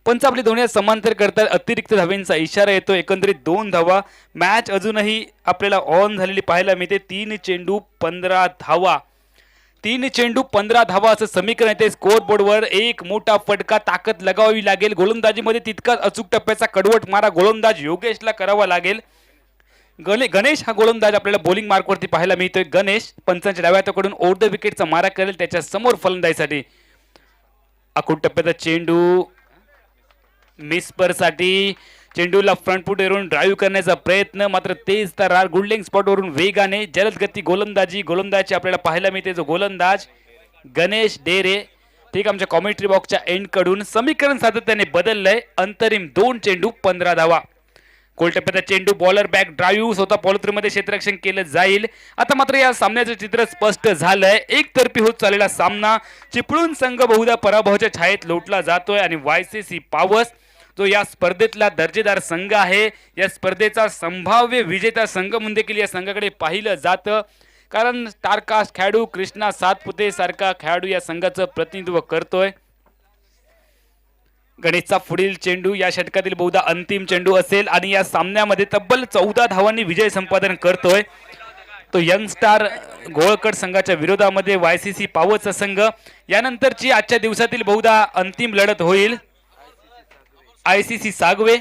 पंच आपले दोन्ही समांतर करतात. अतिरिक्त धावेंचा इशारा येतो. एकंदरीत 2 धावा. मॅच अजूनही आपल्याला ऑन झालेली पाहायला मिळते. 3 चेंडू 15 धावा. 3 चेंडू 15 धावा असं समीकरण येते. स्कोअर बोर्डवर एक मोठा फटका ताकद लगावावी लागेल. गोलंदाजीमध्ये तितकाच अचूक टप्प्याचा कडवट मारा गोलंदाज योगेशला करावा लागेल. गणेश हा गोलंदाज आपल्याला बॉलिंग मार्कवरती पाहायला मिळतोय. गणेश पंचांच्या डाव्या हाताकडून ओव्हर द विकेटचा मारा करेल. त्याच्या समोर फलंदाजीसाठी आखूड टप्प्याचा चेंडू मिसपर साठी. चेंडूला फ्रंट फूट वरून ड्राईव्ह करण्याचा प्रयत्न, मात्र तेज तरार गुडलिंग स्पॉटवरून वेगाने जलद गती गोलंदाजी आपल्याला पाहायला मिळते. जो गोलंदाज गणेश डेरे. ठीक, आमच्या कॉमेंट्री बॉक्सच्या एंड कडून समीकरण सातत्याने बदललंय. अंतरिम 2 चेंडू 15 धावा. कोलटप्प्याचा चेंडू बॉलर बॅक ड्राईव्ह स्वतः पॉलिथ्रीमध्ये क्षेत्ररक्षण केलं जाईल. आता मात्र या सामन्याचं चित्र स्पष्ट झालंय. एकतर्फी होत चाललेला सामना चिपळूण संघ बहुधा पराभवाच्या छायेत लोटला जातोय आणि YCC पावस जो या स्पर्धेतला दर्जेदार संघ आहे, या स्पर्धेचा संभाव्य विजेता संघ म्हणून देखील या संघाकडे पाहिलं जातं. कारण स्टारकास्ट खेळाडू कृष्णा सातपुते सारखा खेळाडू या संघाचं प्रतिनिधित्व करतोय. गणेशचा पुढील चेंडू या षटकातील बहुधा अंतिम चेंडू असेल आणि या सामन्यामध्ये तब्बल 14 धावांनी विजय संपादन करतोय तो यंग स्टार गोळकड संघाच्या विरोधामध्ये YCC पावसचा संघ. यानंतरची आजच्या दिवसातील बहुधा अंतिम लढत होईल ICC सागवे.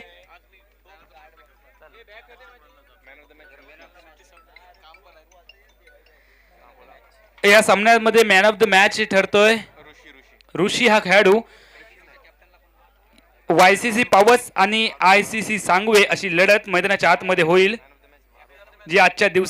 या सामन्यामध्ये मॅन ऑफ द मॅच ठरतोय ऋषी हा खेळाडू. YCC पावस आणि ICC सांगवे अशी लढत मैदानाच्या आतमध्ये होईल जी आजच्या दिवसात